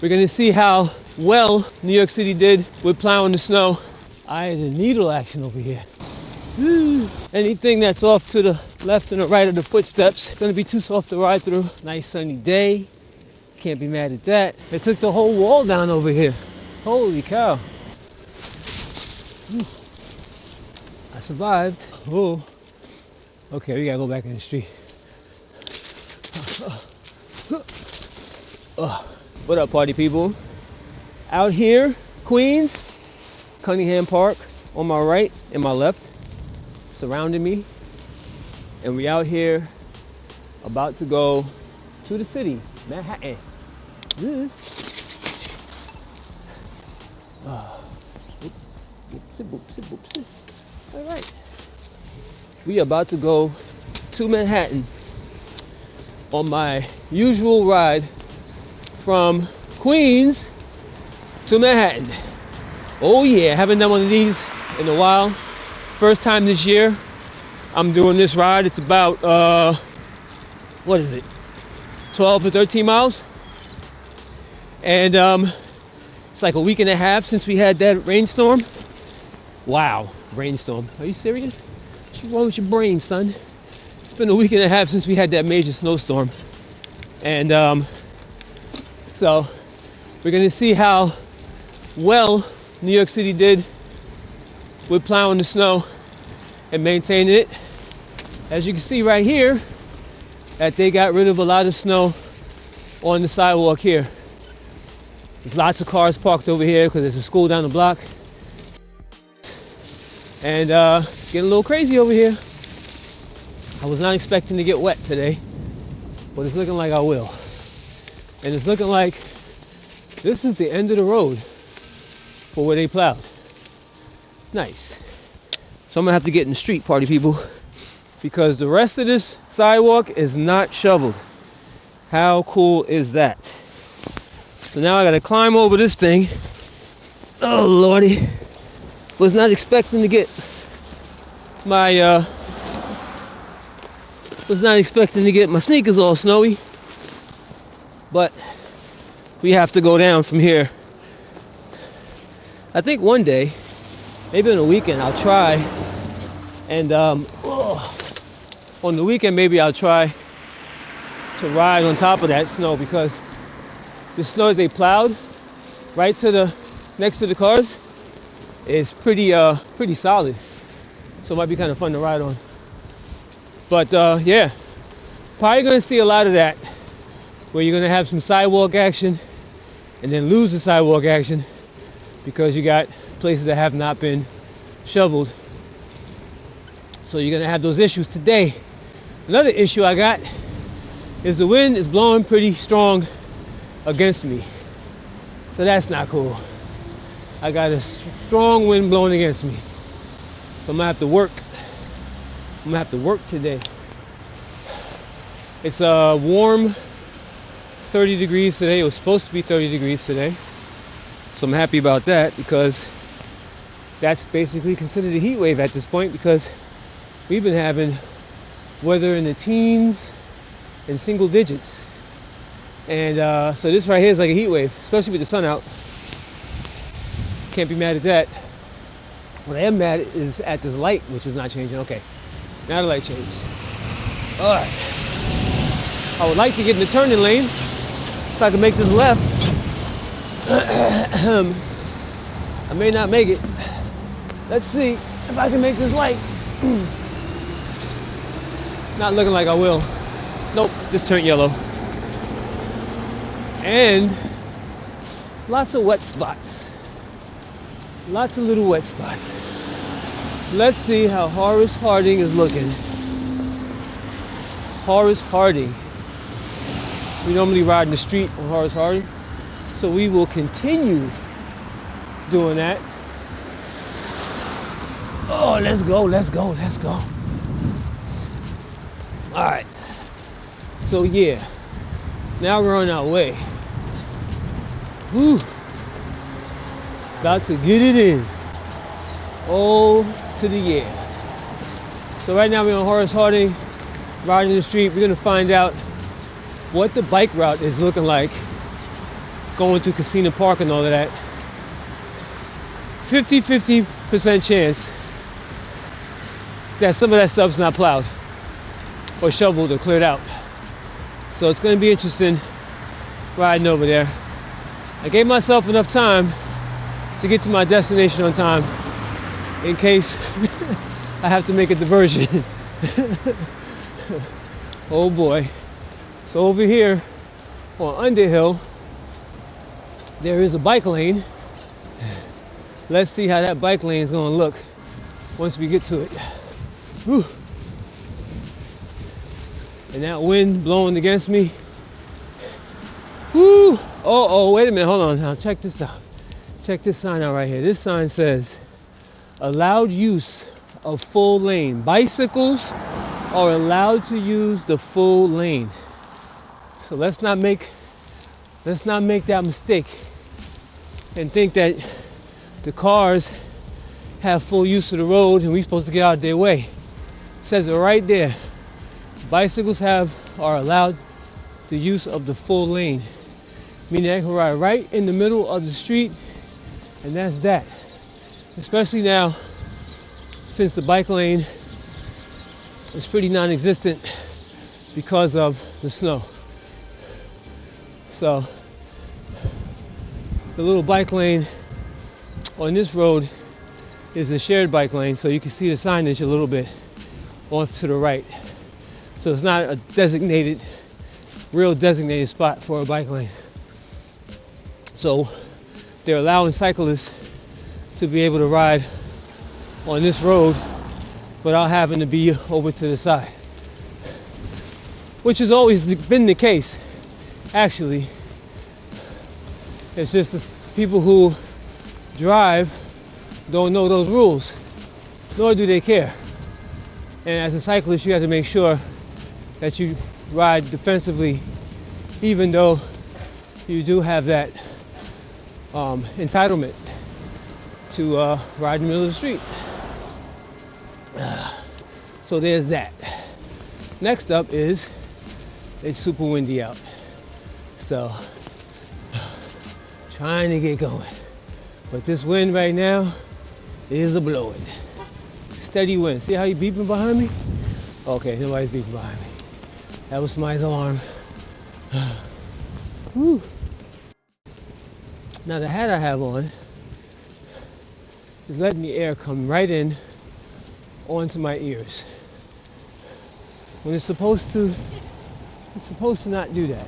We're gonna see how well New York City did with plowing the snow. I had a needle action over here. Anything that's off to the left and the right of the footsteps, it's gonna be too soft to ride through. Nice sunny day. Can't be mad at that. They took the whole wall down over here. Holy cow. I survived. Oh. Okay, we gotta go back in the street. What up, party people? Out here, Queens, Cunningham Park on my right and my left, surrounding me. And we out here about to go to the city, Manhattan. All right. We about to go to Manhattan on my usual ride from Queens to Manhattan. Oh yeah, haven't done one of these in a while. First time this year I'm doing this ride. It's about, what is it? 12 to 13 miles. And it's like a week and a half since we had that rainstorm. Wow, rainstorm. Are you serious? What's wrong with your brain, son? It's been a week and a half since we had that major snowstorm. And so we're gonna see how well New York City did with plowing the snow and maintaining it. As you can see right here, that they got rid of a lot of snow on the sidewalk here. There's lots of cars parked over here because there's a school down the block. And it's getting a little crazy over here. I was not expecting to get wet today, but it's looking like I will. And it's looking like this is the end of the road for where they plowed. Nice. So I'm gonna have to get in the street, party people, because the rest of this sidewalk is not shoveled. How cool is that? So now I gotta climb over this thing. Oh lordy. Was not expecting to get my sneakers all snowy. But we have to go down from here. I think one day, maybe on the weekend, I'll try and on the weekend maybe I'll try to ride on top of that snow, because the snow they plowed right to the next to the cars is pretty solid. So it might be kind of fun to ride on. But yeah, probably gonna see a lot of that, where you're gonna have some sidewalk action and then lose the sidewalk action because you got places that have not been shoveled. So you're gonna have those issues today. Another issue I got is the wind is blowing pretty strong against me. So that's not cool. I got a strong wind blowing against me. So I'm gonna have to work. I'm gonna have to work today. It's a warm 30 degrees today. It was supposed to be 30 degrees today. So I'm happy about that, because that's basically considered a heat wave at this point, because we've been having weather in the teens and single digits. And so this right here is like a heat wave, especially with the sun out. Can't be mad at that. What I am mad is at this light, which is not changing. Okay, now the light changed. All right. I would like to get in the turning lane so I can make this left. I may not make it. Let's see if I can make this light. Not looking like I will. Nope, just turned yellow. And lots of wet spots. Lots of little wet spots. Let's see how Horace Harding is looking. Horace Harding. We normally ride in the street on Horace Harding, so we will continue doing that. Oh, let's go, let's go, let's go. All right. So yeah, now we're on our way. Whew. About to get it in. Oh, to the yeah. So right now we're on Horace Harding, riding the street. We're gonna find out what the bike route is looking like going through Kissena Park and all of that, 50% chance that some of that stuff's not plowed or shoveled or cleared out. So it's going to be interesting riding over there. I gave myself enough time to get to my destination on time in case I have to make a diversion. Oh boy. So over here on Underhill, there is a bike lane. Let's see how that bike lane is going to look once we get to it. Whew. And that wind blowing against me. Woo! Oh, wait a minute, hold on. Now check this out. Check this sign out right here. This sign says, allowed use of full lane. Bicycles are allowed to use the full lane. So let's not make that mistake and think that the cars have full use of the road and we're supposed to get out of their way. It says it right there. Bicycles are allowed the use of the full lane. Meaning they can ride right in the middle of the street, and that's that. Especially now, since the bike lane is pretty non-existent because of the snow. So the little bike lane on this road is a shared bike lane, so you can see the signage a little bit off to the right. So it's not a real designated spot for a bike lane. So they're allowing cyclists to be able to ride on this road without having to be over to the side, which has always been the case, actually. It's just the people who drive don't know those rules, nor do they care. And as a cyclist, you have to make sure that you ride defensively, even though you do have that entitlement to ride in the middle of the street. So there's that. Next up is, it's super windy out. So, trying to get going. But this wind right now is a blowing. Steady wind. See how you beeping behind me? Okay, nobody's beeping behind me. That was somebody's alarm. Whew. Now the hat I have on is letting the air come right in onto my ears. When it's supposed to not do that.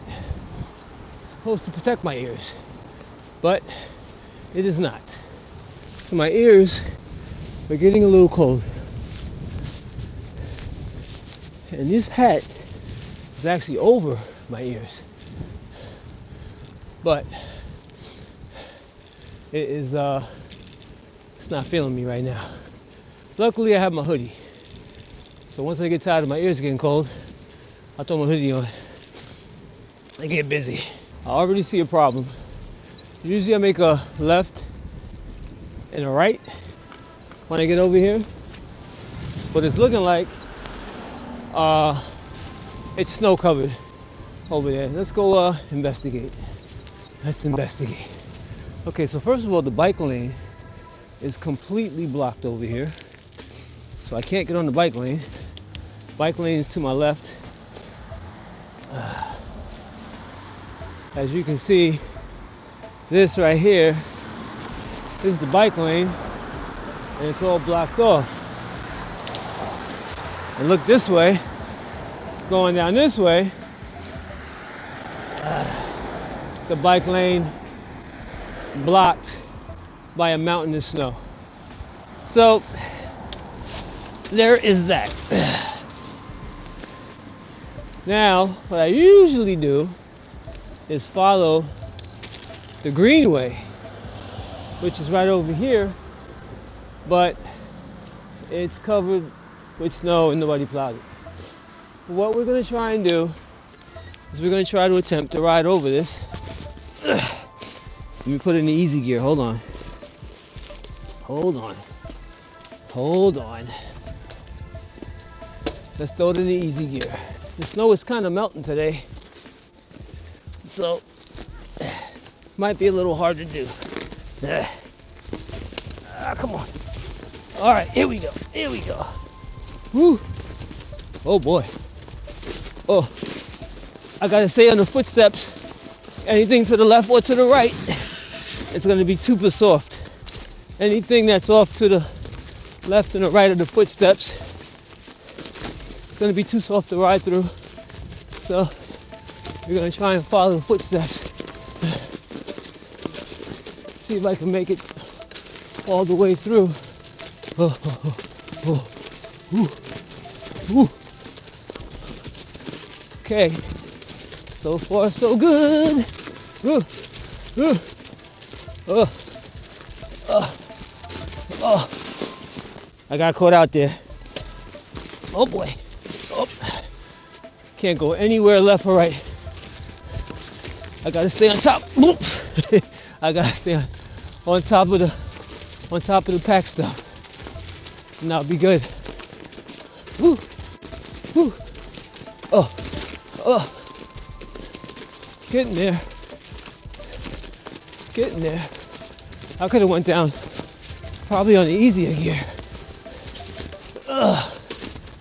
It's supposed to protect my ears, but it is not. So my ears are getting a little cold. And this hat is actually over my ears. But it's not feeling me right now. Luckily I have my hoodie. So once I get tired of my ears getting cold, I'll throw my hoodie on and get busy. I already see a problem. Usually I make a left and a right when I get over here. But it's looking like it's snow covered over there. Let's go investigate. Let's investigate. Okay, so first of all, the bike lane is completely blocked over here. So I can't get on the bike lane. Bike lane is to my left. As you can see, this right here is the bike lane, and it's all blocked off. And look this way, going down this way, the bike lane blocked by a mountain of snow. So there is that. Now, what I usually do is follow the greenway, which is right over here, but it's covered with snow and nobody plowed it. What we're going to try and do is we're going to try to attempt to ride over this. Let me put it in the easy gear. Hold on. Let's throw it in the easy gear. The snow is kind of melting today, so might be a little hard to do. Come on. All right, here we go. Here we go. Woo. Oh boy. Oh, I gotta stay on the footsteps. Anything to the left or to the right, it's gonna be super soft. Anything that's off to the left and the right of the footsteps, it's gonna be too soft to ride through. So we're gonna try and follow the footsteps. See if I can make it all the way through. Okay, so far so good. I got caught out there. Oh boy. Oh. Can't go anywhere left or right. I gotta stay on top. I gotta stay on top of the pack stuff. And I'll be good. Woo. Woo. Oh. Oh. Getting there. Getting there. I could have went down probably on the easier gear.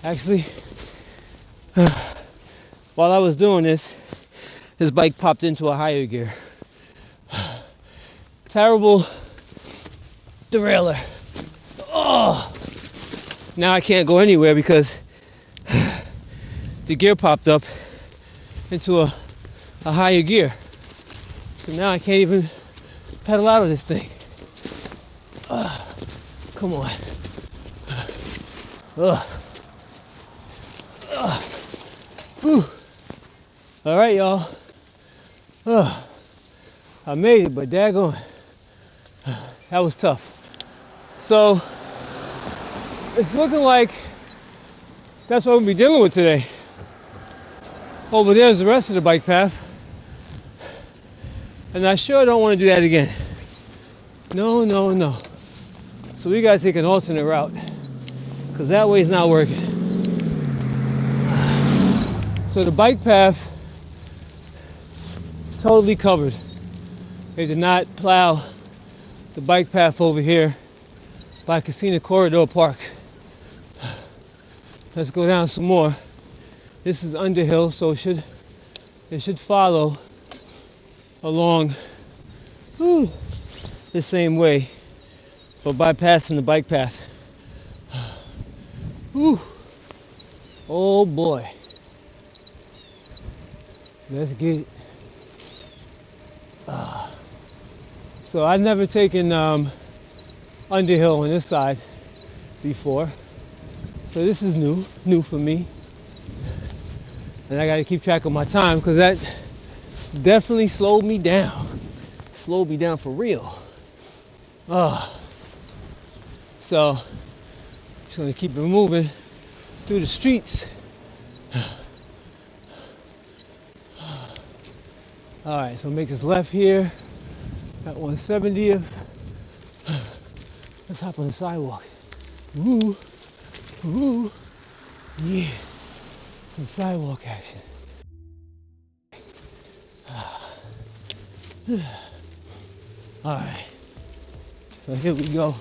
Actually, while I was doing this bike popped into a higher gear. Terrible derailleur. Oh, now I can't go anywhere because the gear popped up into a higher gear. So now I can't even pedal out of this thing. Come on. All right, y'all. I made it, but daggone, that was tough. So it's looking like that's what we'll be dealing with today. Over there's the rest of the bike path. And I sure don't want to do that again. No. So we gotta take an alternate route, because that way is not working. So the bike path, totally covered. They did not plow the bike path over here by Kissena Corridor Park. Let's go down some more. This is underhill, so it should follow along the same way, but bypassing the bike path. Oh boy. Let's get it. So I've never taken underhill on this side before. So this is new for me. And I gotta keep track of my time, because that definitely slowed me down. Slowed me down for real. So just gonna keep it moving through the streets. All right, so make this left here at 170th. Let's hop on the sidewalk. Woo, yeah, some sidewalk action. All right, so here we go,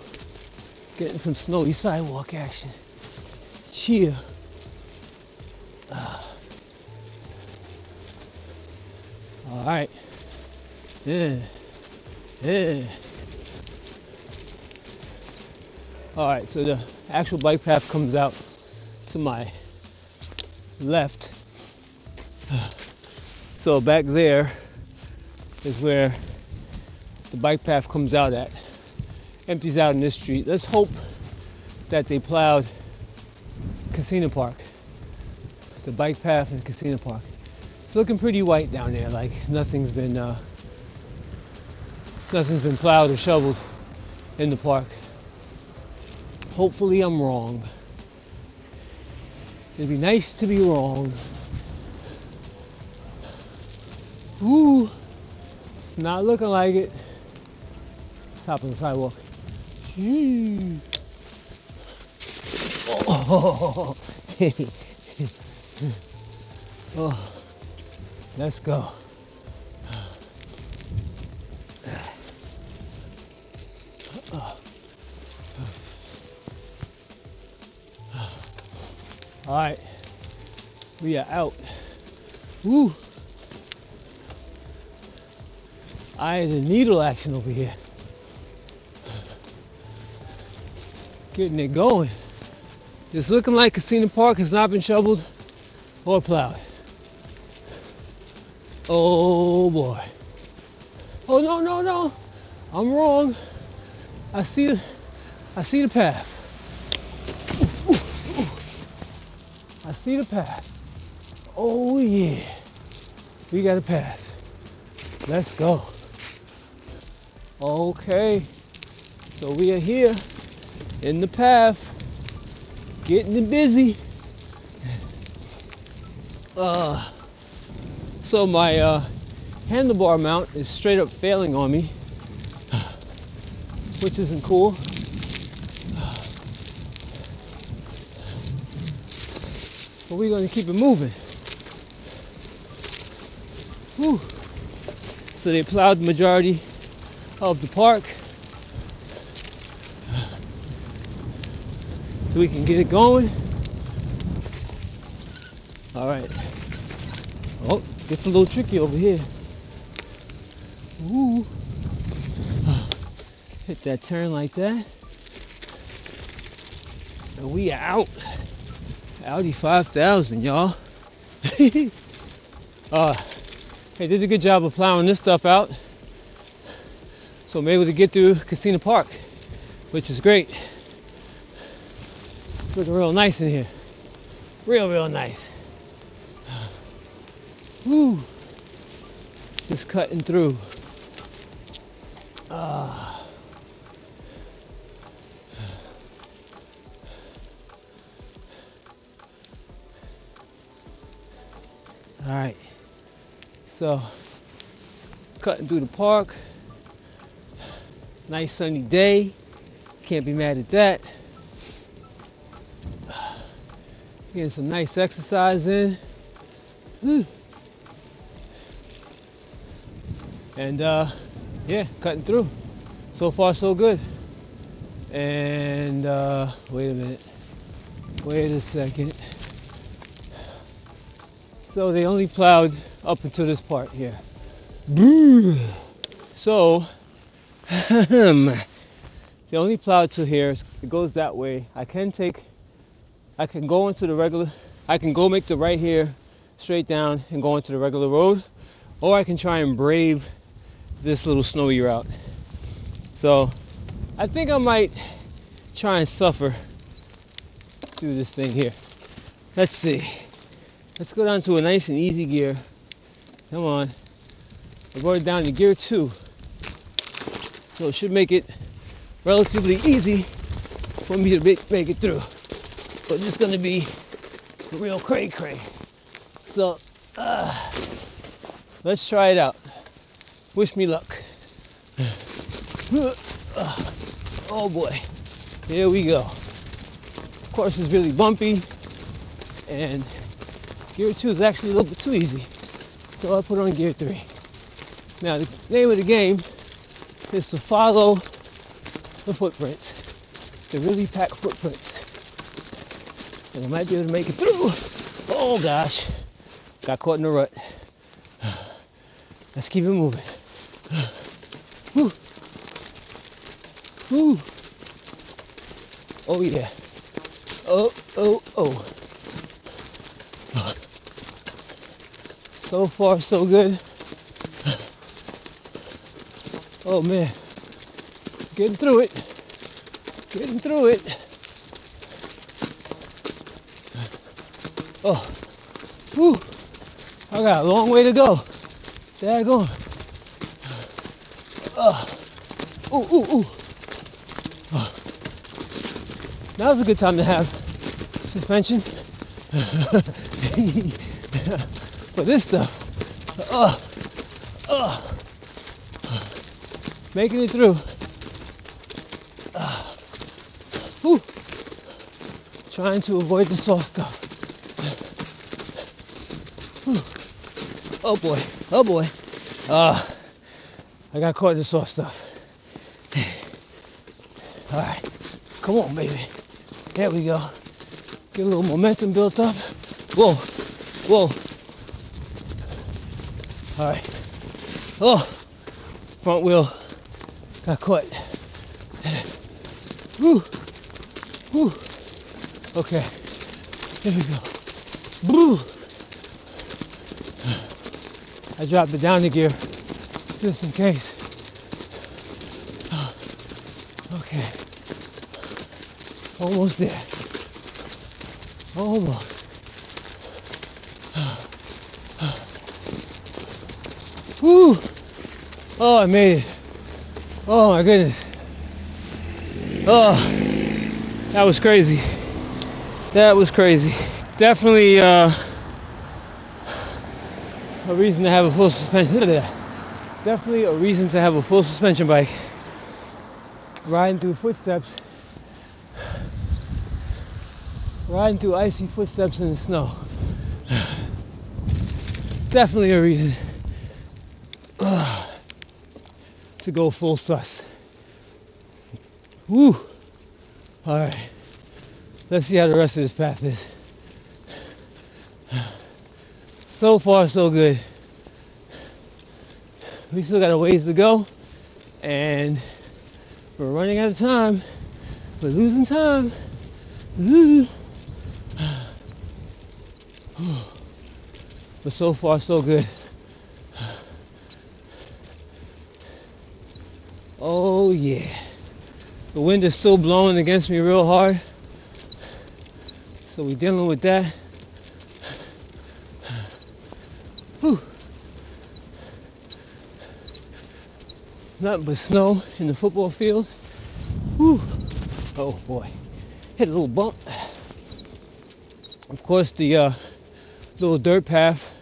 getting some snowy sidewalk action. Cheer. All right. Yeah. All right, so the actual bike path comes out to my left. So back there is where the bike path comes out at. Empties out in this street. Let's hope that they plowed Kissena Park. The bike path in Kissena Park. It's looking pretty white down there, like nothing's been plowed or shoveled in the park. Hopefully I'm wrong. It'd be nice to be wrong. Ooh, not looking like it. Let's hop on the sidewalk. Oh. Oh. Let's go. All right, we are out. Woo! Eye of the needle action over here. Getting it going. It's looking like Kissena Park has not been shoveled or plowed. Oh boy. Oh no, no, no. I'm wrong. I see the path. I see the path. Oh yeah. We got a path. Let's go. Okay. So we are here in the path, getting it busy. So my handlebar mount is straight up failing on me, which isn't cool. But we're going to keep it moving. Whew. So they plowed the majority of the park, so we can get it going. All right. Oh, gets a little tricky over here. Ooh. Hit that turn like that. And we are out. Audi 5000, y'all. They did a good job of plowing this stuff out. So I'm able to get through Kissena Park, which is great. Looking real nice in here. Real nice. Woo. Just cutting through. All right. So, cutting through the park. Nice sunny day. Can't be mad at that. Getting some nice exercise in. And yeah, cutting through. So far so good. And wait a minute. Wait a second. So they only plowed up until this part here. So they only plowed to here. It goes that way. I can go into the regular, I can go make the right here, straight down and go into the regular road, or I can try and brave this little snowy route. So I think I might try and suffer through this thing here. Let's see. Let's go down to a nice and easy gear. Come on. I brought it down to gear 2. So it should make it relatively easy for me to make it through. But it's gonna be real cray-cray. So let's try it out. Wish me luck. Oh boy. Here we go. Of course it's really bumpy, and gear 2 is actually a little bit too easy. So I put on gear 3. Now the name of the game is to follow the footprints, the really packed footprints. And I might be able to make it through. Oh gosh, got caught in the rut. Let's keep it moving. Woo. Woo. Oh yeah. Oh. So far so good. Oh man, getting through it. Oh, whew, I got a long way to go. Daggone. Ooh. Oh. Now's a good time to have suspension. For this stuff. Making it through. Trying to avoid the soft stuff. Oh boy. I got caught in the soft stuff. All right, come on, baby. There we go. Get a little momentum built up. Whoa, whoa. All right. Oh, front wheel got caught. Woo, woo. Okay, here we go. Woo. I dropped it down to gear just in case. Okay, almost there. Almost. Woo! Oh, I made it. Oh my goodness. Oh, that was crazy. That was crazy. Definitely a reason to have a full suspension. Definitely a reason to have a full suspension bike. Riding through footsteps. Riding through icy footsteps in the snow. Definitely a reason to go full sus. Woo! Alright. Let's see how the rest of this path is. So far, so good. We still got a ways to go. And we're running out of time. We're losing time. But so far, so good. Oh yeah. The wind is still blowing against me real hard. So we're dealing with that. Whew. Nothing but snow in the football field. Whew. Oh boy. Hit a little bump. Of course, the little dirt path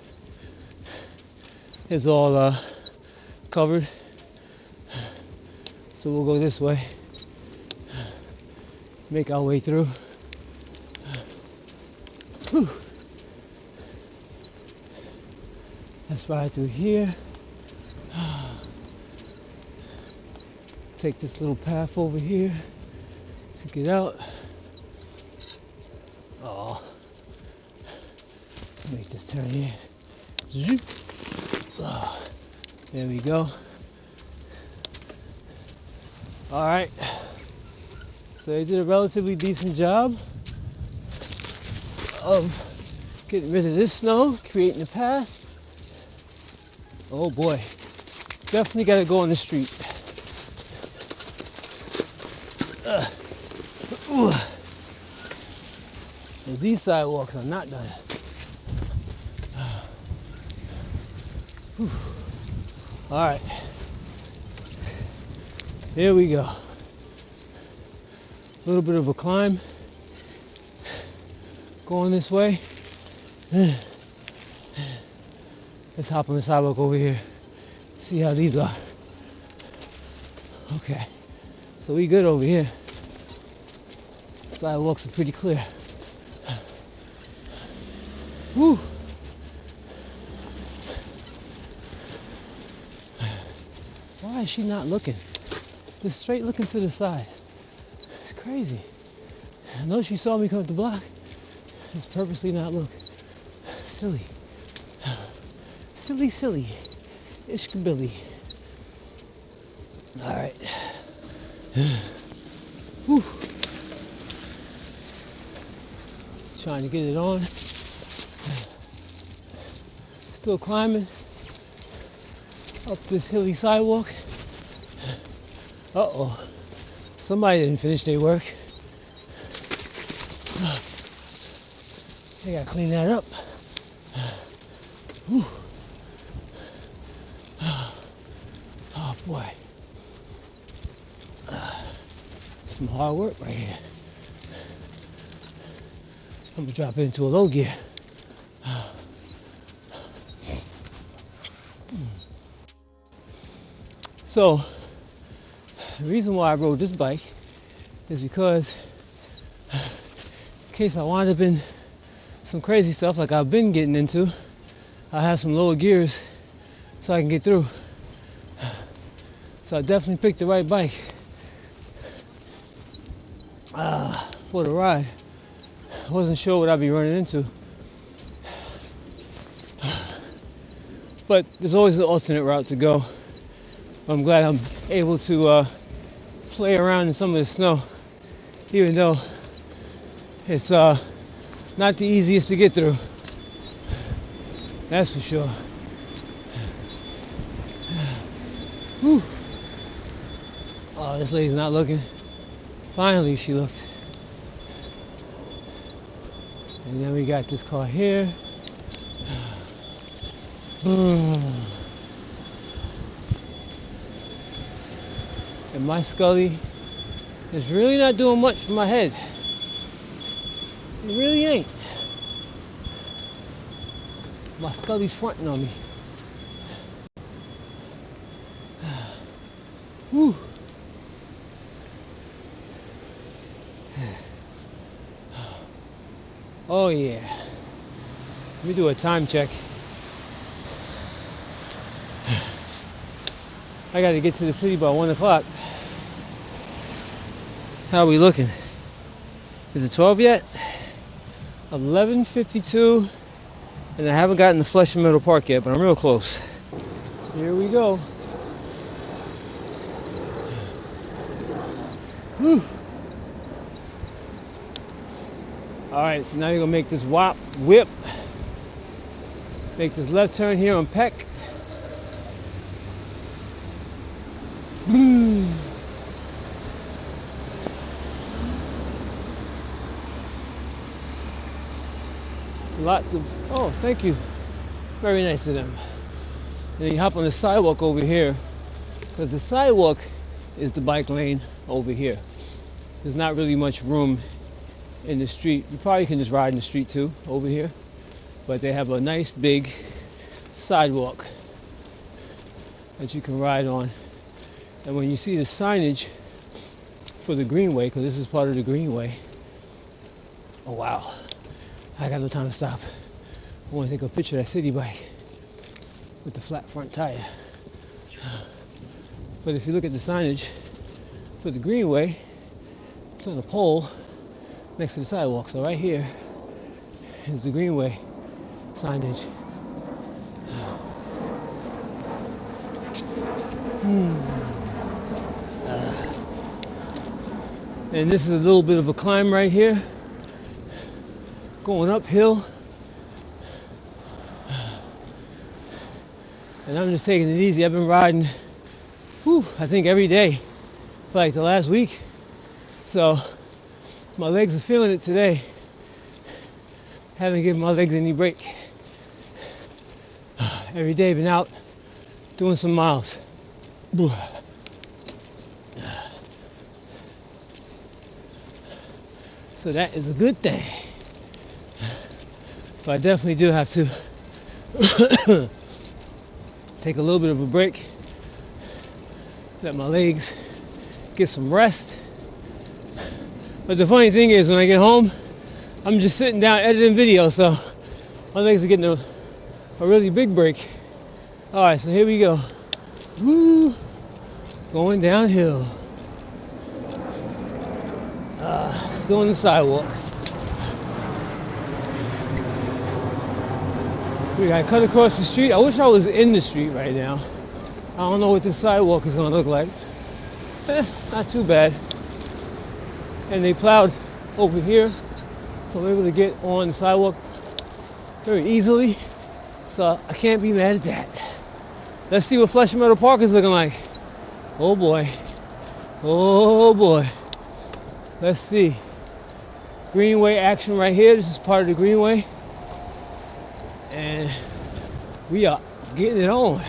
is all covered. So we'll go this way. Make our way through. Whew. Let's ride through here. Take this little path over here to get out. Oh, make this turn here. Zoop. Oh, there we go. All right. So they did a relatively decent job of getting rid of this snow, creating a path. Oh boy, definitely got to go on the street. Well, these sidewalks are not done. All right, here we go. A little bit of a climb. Going this way. Let's hop on the sidewalk over here. See how these are. Okay, so we good over here. Sidewalks are pretty clear. Woo! Why is she not looking? Just straight looking to the side. It's crazy. I know she saw me come up the block. Just purposely not look. Silly. Silly, silly. Ishkabilly. All right. Whew. Trying to get it on. Still climbing up this hilly sidewalk. Uh-oh. Somebody didn't finish their work. They gotta clean that up. Whew. Oh boy. Some hard work right here. I'm gonna drop it into a low gear. So, the reason why I rode this bike is because in case I wind up in some crazy stuff like I've been getting into, I have some lower gears so I can get through. So I definitely picked the right bike for the ride. I wasn't sure what I'd be running into. But there's always an alternate route to go. I'm glad I'm able to play around in some of the snow, even though it's not the easiest to get through. That's for sure. Whew. Oh, this lady's not looking. Finally, she looked. And then we got this car here. And my Scully is really not doing much for my head. It really ain't. My Scully's fronting on me. Whew. Oh yeah. Let me do a time check. I gotta get to the city by 1 o'clock. How are we looking? Is it 12 yet? 11:52, and I haven't gotten the flesh in Meadow Park yet, but I'm real close. Here we go. Whew. All right, so now you're gonna make this whip. Make this left turn here on Peck. Lots of, oh, thank you. Very nice of them. And you hop on the sidewalk over here, because the sidewalk is the bike lane over here. There's not really much room in the street. You probably can just ride in the street too, over here. But they have a nice big sidewalk that you can ride on. And when you see the signage for the greenway, because this is part of the greenway, oh wow, I got no time to stop. I want to take a picture of that city bike with the flat front tire. But if you look at the signage for the greenway, it's on a pole next to the sidewalk. So right here is the greenway signage. And this is a little bit of a climb right here, going uphill. And I'm just taking it easy. I've been riding, I think every day for like the last week. So my legs are feeling it today. Haven't given my legs any break. Every day been out doing some miles. So that is a good thing. But I definitely do have to take a little bit of a break. Let my legs get some rest. But the funny thing is, when I get home, I'm just sitting down editing video, so my legs are getting a really big break. All right, so here we go. Woo! Going downhill. Still on the sidewalk. We gotta cut across the street. I wish I was in the street right now. I don't know what this sidewalk is gonna look like. Not too bad. And they plowed over here, so I'm able to get on the sidewalk very easily. So I can't be mad at that. Let's see what Flushing Meadow Park is looking like. Oh boy. Oh boy. Let's see. Greenway action right here. This is part of the greenway. And we are getting it on.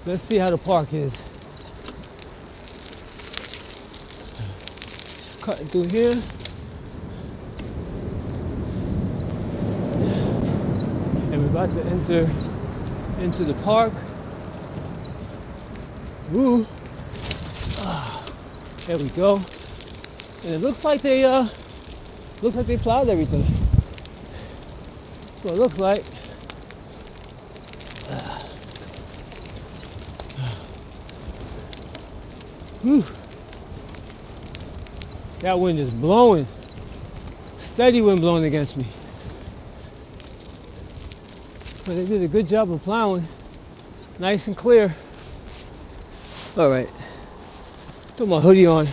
Let's see how the park is. Cutting through here. And we're about to enter into the park. Woo! There we go. And it looks like they plowed everything. So it looks like. Whew. That wind is blowing. Steady wind blowing against me. But they did a good job of plowing. Nice and clear. All right. Put my hoodie on.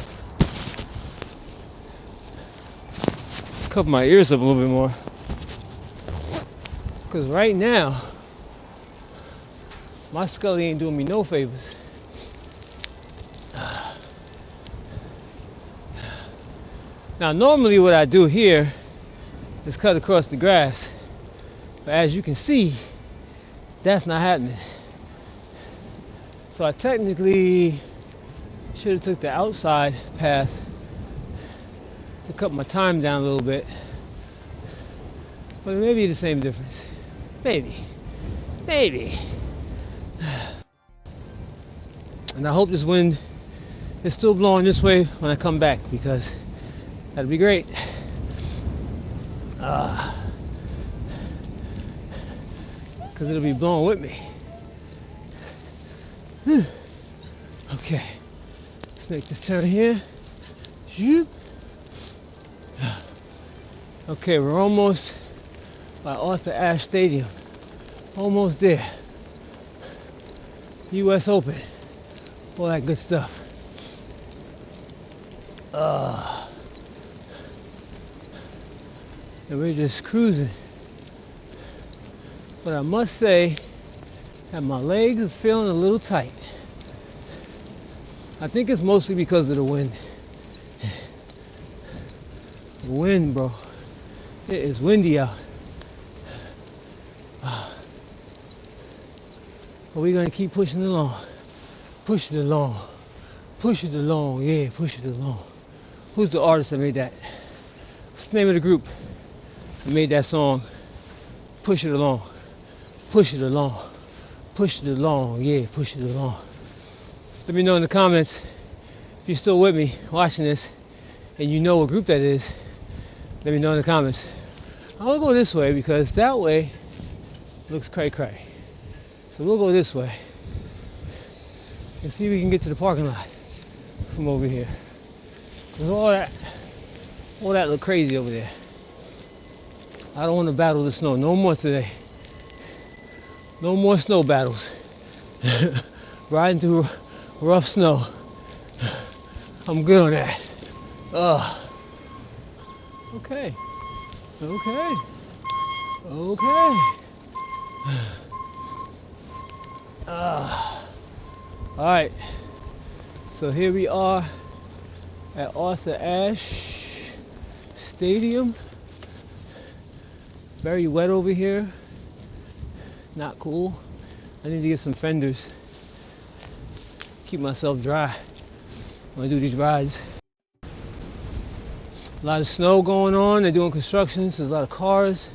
Cover my ears up a little bit more. Because right now, my Scully ain't doing me no favors. Now, normally what I do here is cut across the grass. But as you can see, that's not happening. So I technically should have took the outside path to cut my time down a little bit. But it may be the same difference. Maybe. And I hope this wind is still blowing this way when I come back, because that'd be great. Because it'll be blowing with me. Okay, let's make this turn here. Okay, we're almost by Arthur Ashe Stadium. Almost there. US Open. All that good stuff. And we're just cruising. But I must say that my legs is feeling a little tight. I think it's mostly because of the wind. The wind, bro. It is windy out. But we're gonna keep pushing it along. Push it along. Push it along. Yeah, push it along. Who's the artist that made that? What's the name of the group that made that song? Push it along. Push it along. Push it along. Yeah, push it along. Let me know in the comments if you're still with me watching this and you know what group that is. Let me know in the comments. I'm gonna go this way because that way looks cray-cray. So we'll go this way and see if we can get to the parking lot from over here. Because all that look crazy over there. I don't want to battle the snow no more today. No more snow battles. Riding through rough snow. I'm good on that. Okay. Alright. So here we are at Arthur Ashe Stadium. Very wet over here. Not cool. I need to get some fenders. Keep myself dry when I do these rides. A lot of snow going on. They're doing construction, so there's a lot of cars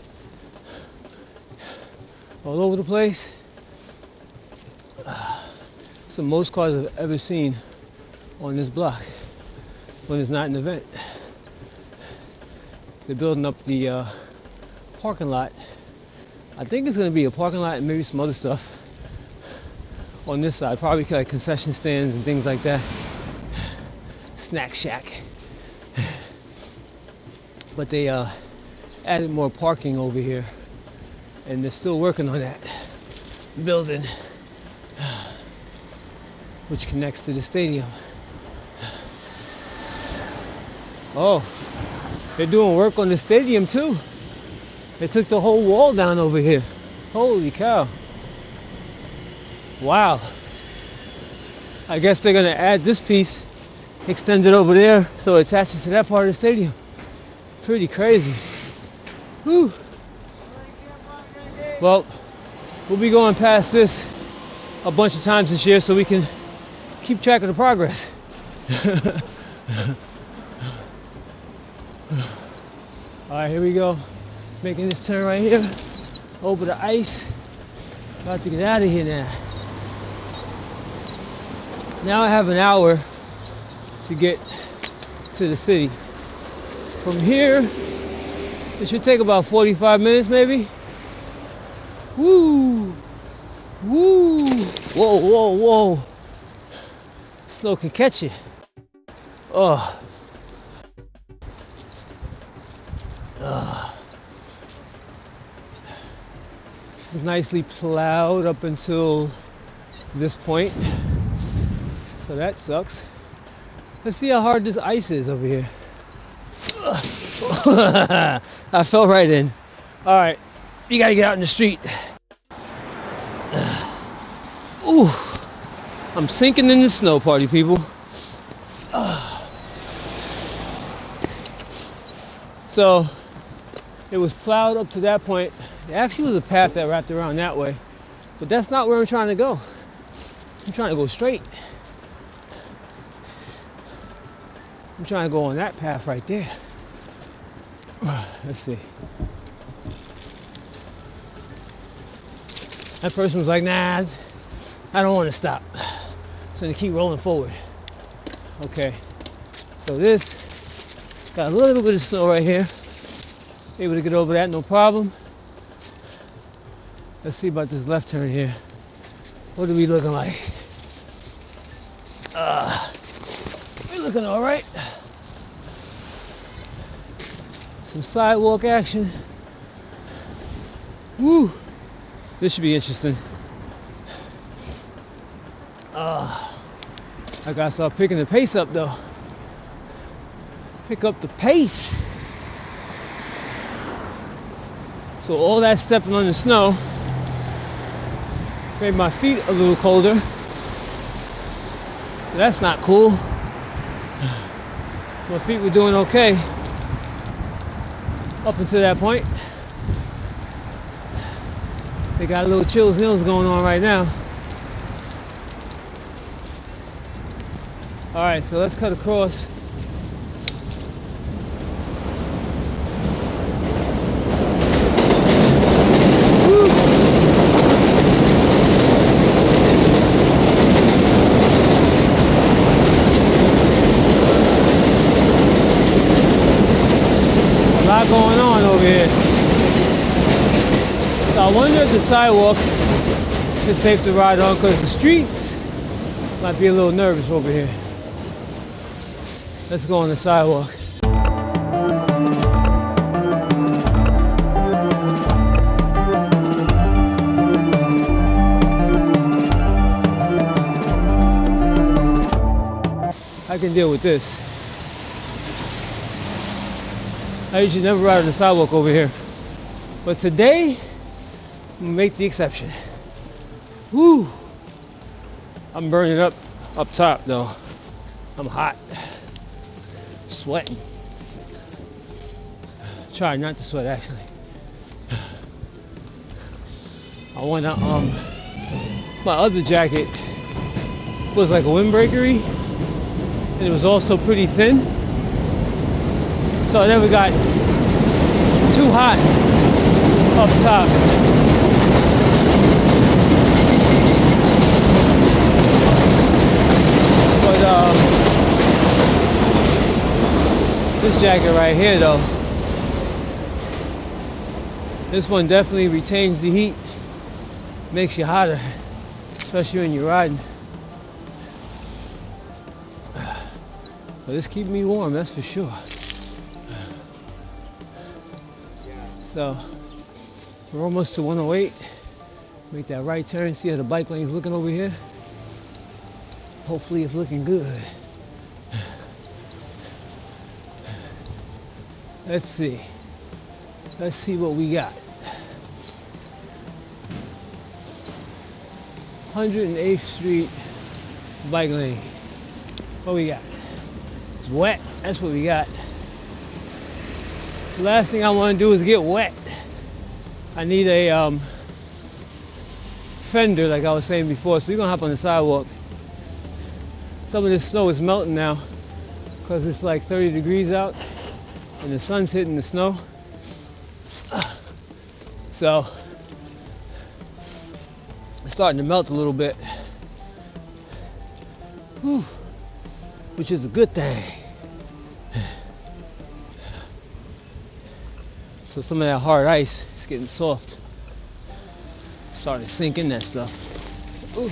all over the place. It's the most cars I've ever seen on this block when it's not an event. They're building up the parking lot. I think it's going to be a parking lot and maybe some other stuff on this side. Probably like concession stands and things like that. Snack shack. But they added more parking over here, and they're still working on that building, which connects to the stadium. Oh, they're doing work on the stadium too. They took the whole wall down over here. Holy cow. Wow. I guess they're gonna add this piece, extend it over there so it attaches to that part of the stadium. Pretty crazy. Whew. Well, we'll be going past this a bunch of times this year so we can keep track of the progress. All right, here we go. Making this turn right here over the ice. About to get out of here now. Now I have an hour to get to the city. From here, it should take about 45 minutes maybe. Woo! Woo! Whoa, whoa, whoa. Snow can catch you. Oh. This is nicely plowed up until this point, so that sucks. Let's see how hard this ice is over here. I fell right in. All right, you gotta get out in the street. Ooh, I'm sinking in the snow, party people. So it was plowed up to that point. There actually was a path that wrapped around that way, but that's not where I'm trying to go. I'm trying to go straight. I'm trying to go on that path right there. Let's see. That person was like, nah, I don't want to stop. So I'm gonna keep rolling forward. Okay, so this got a little bit of snow right here. Able to get over that, no problem. Let's see about this left turn here. What are we looking like? We're looking all right. Some sidewalk action. Woo! This should be interesting. I gotta start picking the pace up though. Pick up the pace. So all that stepping on the snow made my feet a little colder. So that's not cool. My feet were doing okay up until that point. They got a little chills nils going on right now. All right, so let's cut across. A lot going on over here. So I wonder if the sidewalk is safe to ride on, because the streets might be a little nervous over here. Let's go on the sidewalk. I can deal with this. I usually never ride on the sidewalk over here, but today I'm gonna make the exception. Woo! I'm burning up top though. I'm hot, sweating. Try not to sweat actually. I wanna my other jacket was like a windbreakery, and it was also pretty thin, so I never got too hot up top. But this jacket right here though, this one definitely retains the heat, makes you hotter, especially when you're riding. But this keeps me warm, that's for sure. So we're almost to 108. Make that right turn, see how the bike lane's looking over here. Hopefully it's looking good. Let's see what we got. 108th Street bike lane. What we got? It's wet, that's what we got. The last thing I want to do is get wet. I need a fender, like I was saying before, so we're gonna hop on the sidewalk. Some of this snow is melting now because it's like 30 degrees out and the sun's hitting the snow. So it's starting to melt a little bit. Whew. Which is a good thing. So some of that hard ice is getting soft. Starting to sink in that stuff. Ooh.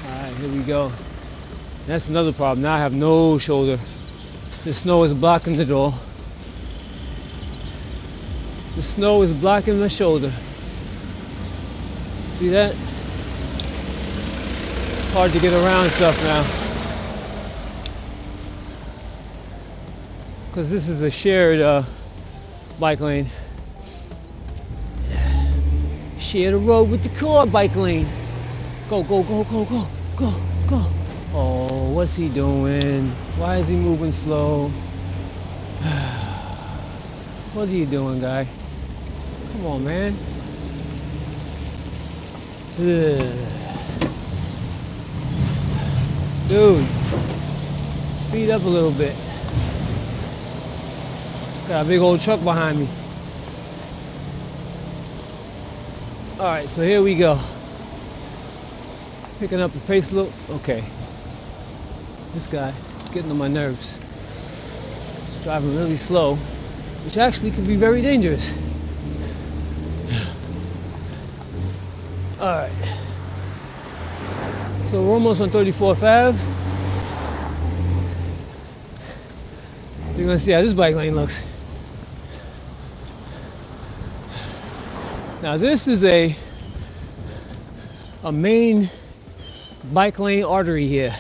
All right, here we go. That's another problem. Now I have no shoulder. The snow is blocking the door. The snow is blocking my shoulder. See that? Hard to get around stuff now. Because this is a shared bike lane. Share the road with the car bike lane. Go, go, go, go, go, go, go. Oh, what's he doing? Why is he moving slow? What are you doing, guy? Come on, man. Dude, speed up a little bit. Got a big old truck behind me. Alright, so here we go. Picking up the pace a little. Okay. This guy getting on my nerves. He's driving really slow, which actually can be very dangerous. Alright. So we're almost on 34th Ave. You're gonna see how this bike lane looks. Now this is a main bike lane artery here.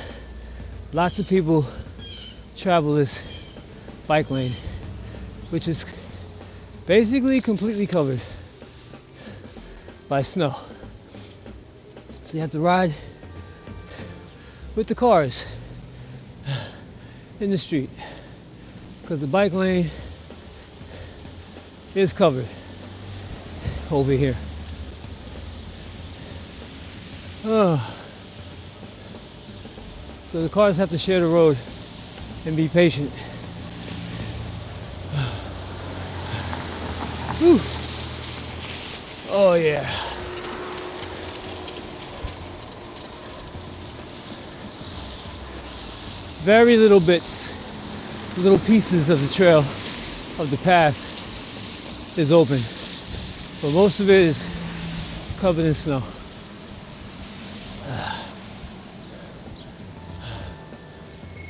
Lots of people travel this bike lane, which is basically completely covered by snow. So you have to ride with the cars in the street because the bike lane is covered over here. So the cars have to share the road and be patient. Whew. Oh yeah. Very little bits, little pieces of the trail, of the path is open, but most of it is covered in snow.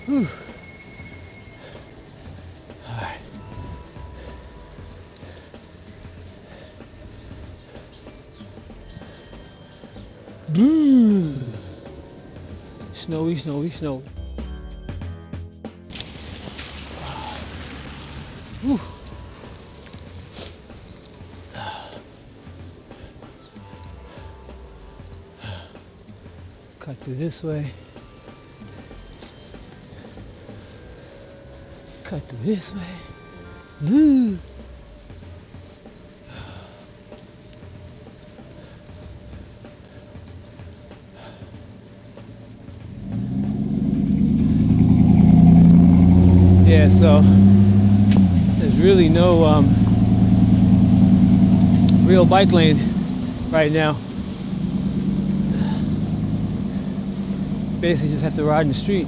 Whew. All right. Snowy, snowy, snow. Whew. Cut through this way. Cut through this way. Woo. Yeah, so there's really no real bike lane right now. Basically just have to ride in the street.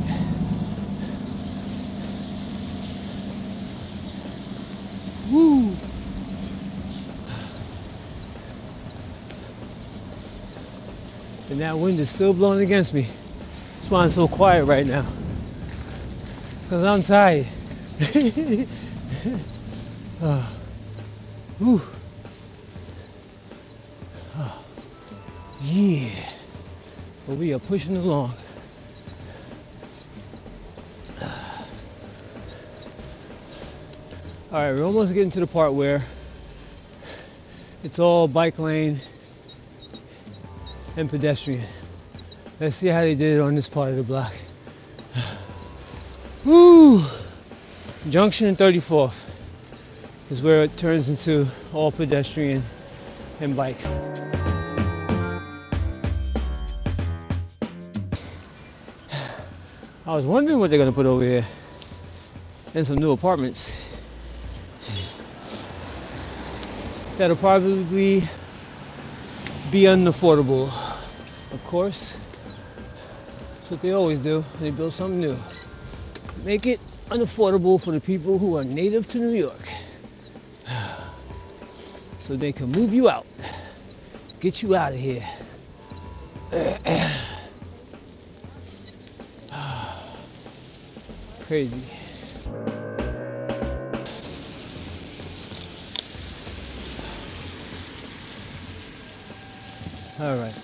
Woo! And that wind is still blowing against me. That's why I'm so quiet right now. Because I'm tired. Whew. Yeah. But we are pushing along. All right, we're almost getting to the part where it's all bike lane and pedestrian. Let's see how they did it on this part of the block. Woo! Junction and 34th is where it turns into all pedestrian and bikes. I was wondering what they're gonna put over here. And some new apartments. That'll probably be unaffordable, of course. That's what they always do. They build something new. Make it unaffordable for the people who are native to New York. So they can move you out. Get you out of here. Crazy. All right,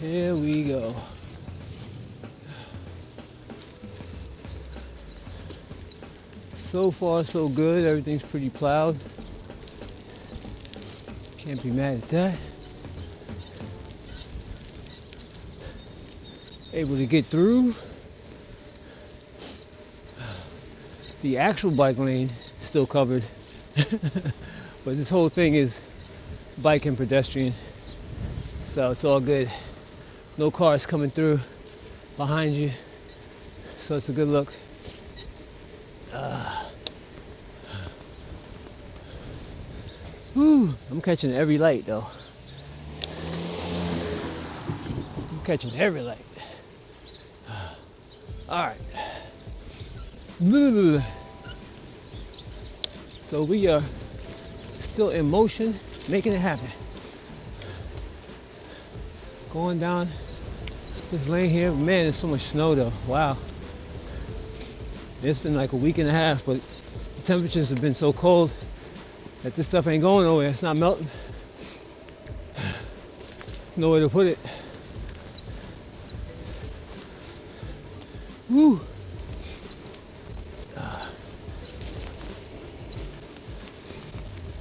here we go. So far, so good. Everything's pretty plowed. Can't be mad at that. Able to get through. The actual bike lane is still covered. But this whole thing is bike and pedestrian. So it's all good. No cars coming through behind you. So it's a good look. I'm catching every light though. I'm catching every light. Alright. So we are still in motion, making it happen. Going down this lane here. Man, there's so much snow though. Wow. It's been like a week and a half, but the temperatures have been so cold that this stuff ain't going nowhere. It's not melting. No way to put it. Woo.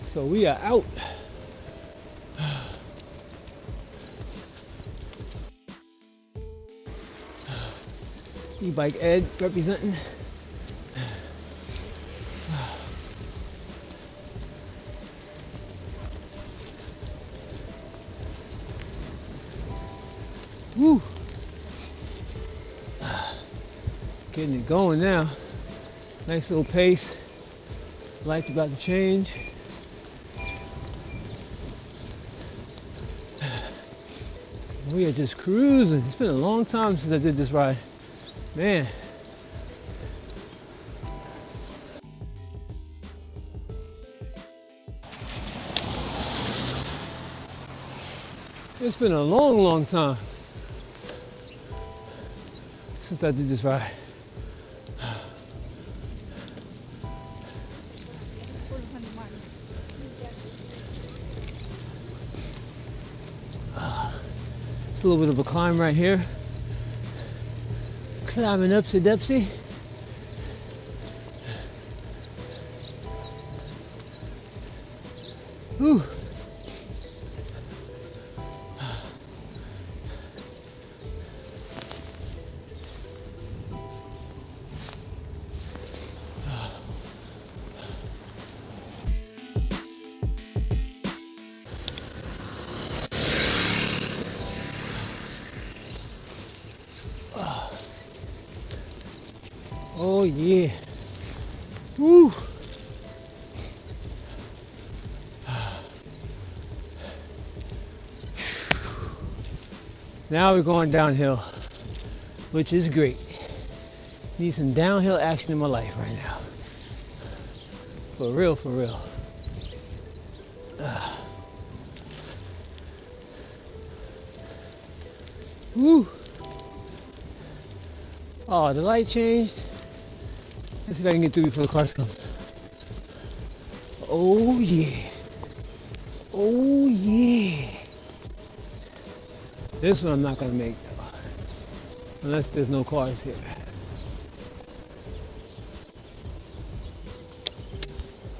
So we are out. E-Bike Ed representing. Woo. Getting it going now. Nice little pace. Lights about to change. We are just cruising. It's been a long time since I did this ride. Man. It's been a long, long time since I did this ride. It's a little bit of a climb right here. Climbing upsy-dupsy. Whew. Oh yeah. Woo. Now we're going downhill, which is great. Need some downhill action in my life right now. For real, for real. Woo. Oh, the light changed. Let's see if I can get through before the cars come. Oh yeah. Oh yeah. This one I'm not gonna make though. Unless there's no cars here.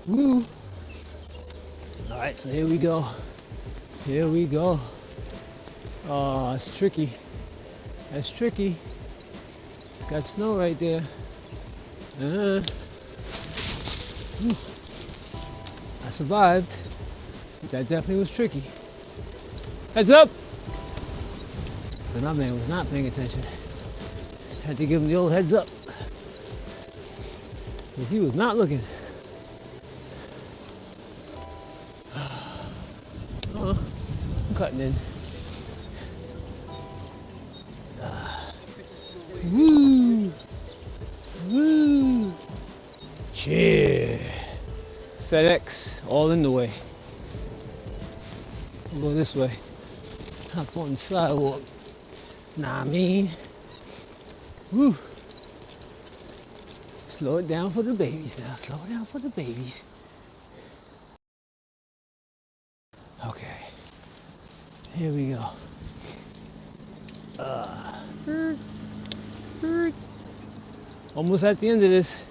Woo. Alright, so here we go. Here we go. Oh, it's tricky. That's tricky. It's got snow right there. I survived, but that definitely was tricky. Heads up! But my man was not paying attention. Had to give him the old heads up. Because he was not looking. I'm cutting in. Woo! Woo! Cheer! FedEx, all in the way. I'll go this way. Hop on the sidewalk. Nah, I mean. Woo! Slow it down for the babies now. Slow it down for the babies. Okay. Here we go. Almost at the end of this.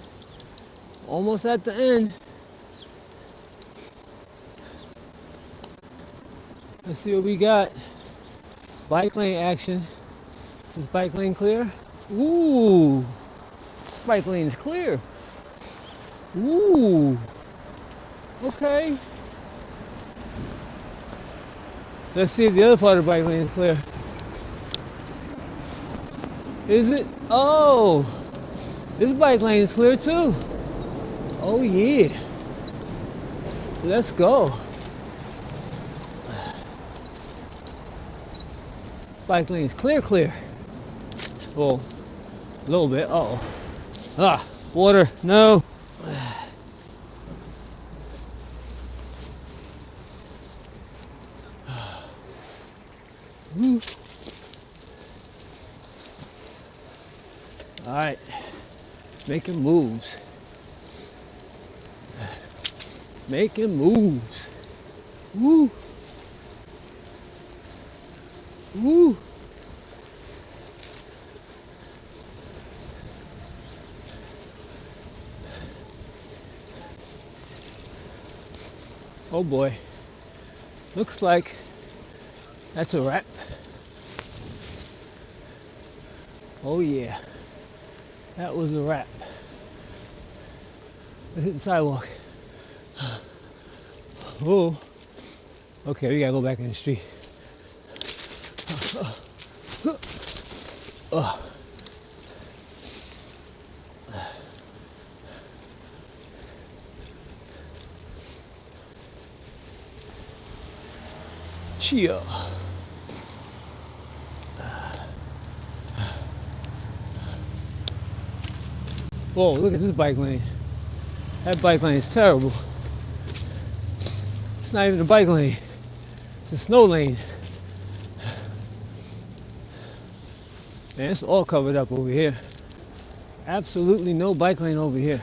Almost at the end. Let's see what we got. Bike lane action. Is this bike lane clear? Ooh. This bike lane is clear. Ooh. Okay. Let's see if the other part of the bike lane is clear. Is it? Oh. This bike lane is clear too. Oh yeah. Let's go. Bike lane is clear. Well, a little bit. Uh-oh. Ah, water. No. All right. Making moves. Making moves. Woo. Woo. Oh boy. Looks like that's a wrap. Oh yeah. That was a wrap. Let's hit the sidewalk. Oh. Okay, we gotta go back in the street. Oh. Chia. Whoa, look at this bike lane. That bike lane is terrible. It's not even a bike lane. It's a snow lane. Man, it's all covered up over here. Absolutely no bike lane over here.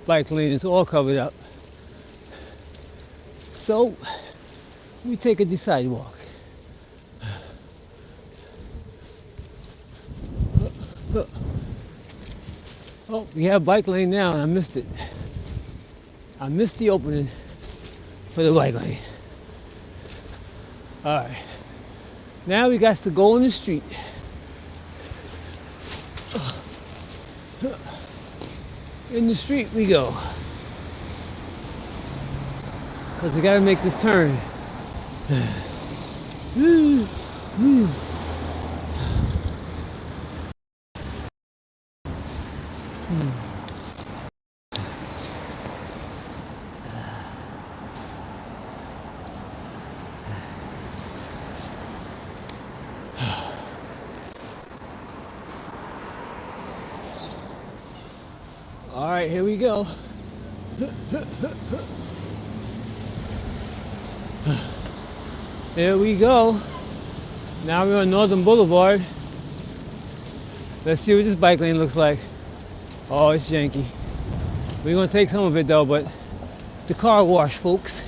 Bike lane is all covered up. So we take the sidewalk. Oh, we have bike lane now and I missed it. I missed the opening for the bike lane. Alright. Now we got to go in the street. In the street we go. Because we gotta make this turn. All right, here we go. There we go. Now we're on Northern Boulevard. Let's see what this bike lane looks like. Oh, it's janky. We're gonna take some of it though, but the car wash, folks.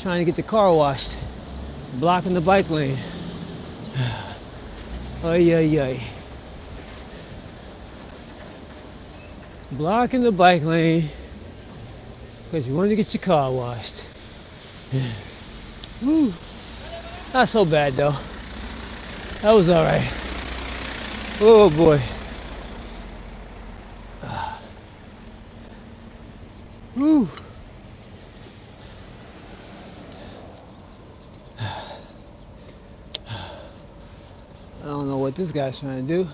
Trying to get the car washed. Blocking the bike lane. Ay, ay, ay. Blocking the bike lane because you want to get your car washed. Woo. Not so bad though. That was all right. Oh boy. Woo. I don't know what this guy's trying to do.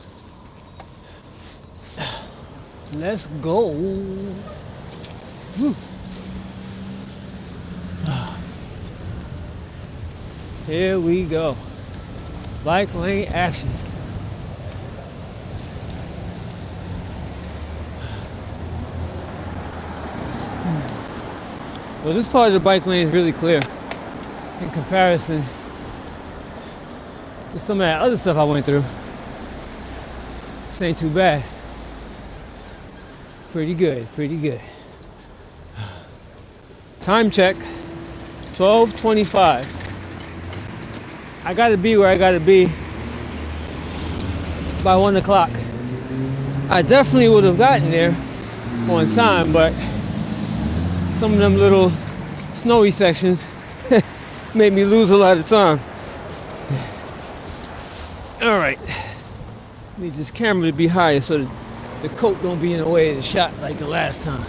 Let's go. Woo. Here we go. Bike lane action. So this part of the bike lane is really clear in comparison to some of that other stuff I went through. This ain't too bad. Pretty good, pretty good. Time check, 12:25. I gotta be where I gotta be by 1 o'clock. I definitely would have gotten there on time, but some of them little snowy sections made me lose a lot of time. All right, need this camera to be higher so that the coat don't be in the way of the shot like the last time.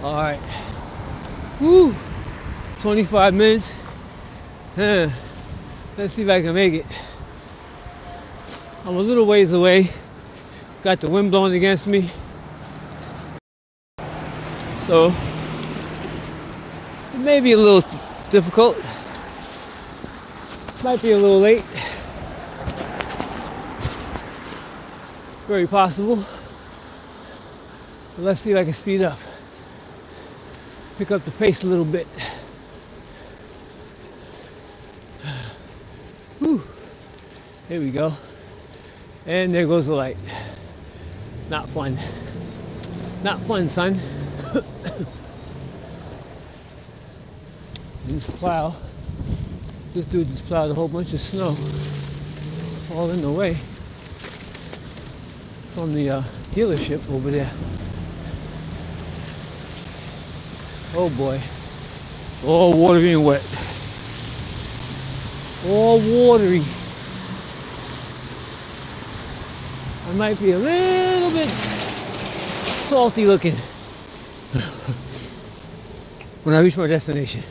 All right, woo, 25 minutes. Let's see if I can make it. I'm a little ways away. Got the wind blowing against me. So, it may be a little difficult. Might be a little late. Very possible. But let's see if I can speed up. Pick up the pace a little bit. Whew. Here we go. And there goes the light. Not fun. Not fun, son. This plow. This dude just plowed a whole bunch of snow all in the way from the dealership over there. Oh boy. It's all watery and wet. All watery. I might be a little bit salty looking when I reach my destination.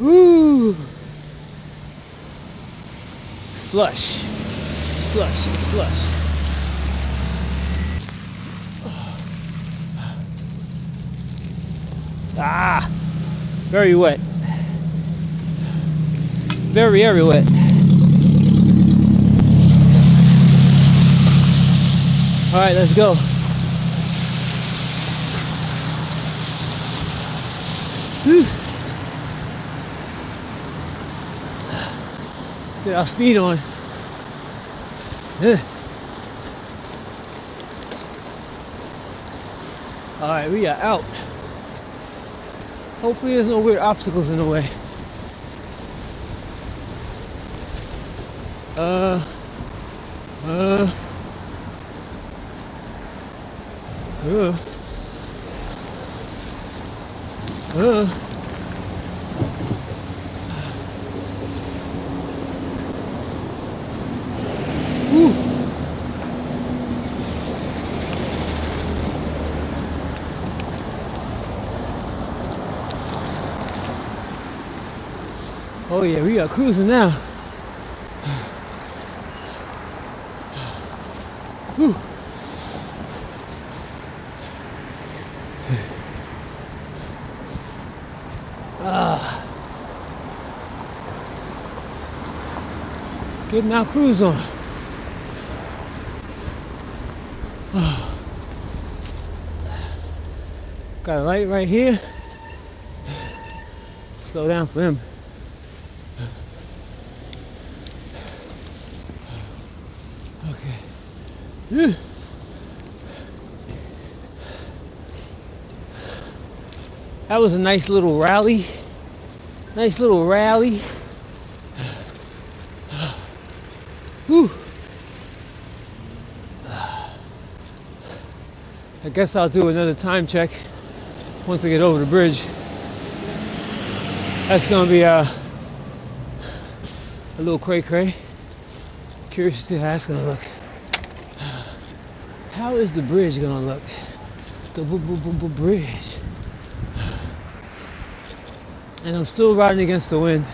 Woo! Slush, slush, slush. Ah, very wet. Very, very wet. All right, let's go. Whew. Get our speed on. All right, we are out. Hopefully there's no weird obstacles in the way. Whew. Oh yeah, we are cruising now. Whew. Getting our cruise on. Got a light right here. Slow down for him. Okay. That was a nice little rally. Nice little rally. Whew. I guess I'll do another time check once I get over the bridge. That's gonna be a little cray-cray. Curious to see how that's gonna look. How is the bridge gonna look? The bridge. And I'm still riding against the wind.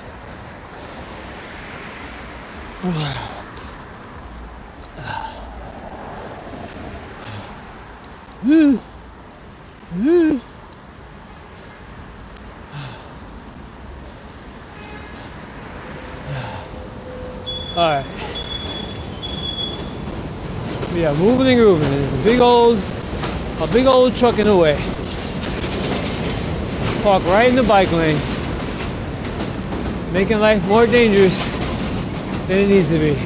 All right. Let Yeah, moving and grooving. There's a big old truck in the way. Park right in the bike lane, making life more dangerous than it needs to be.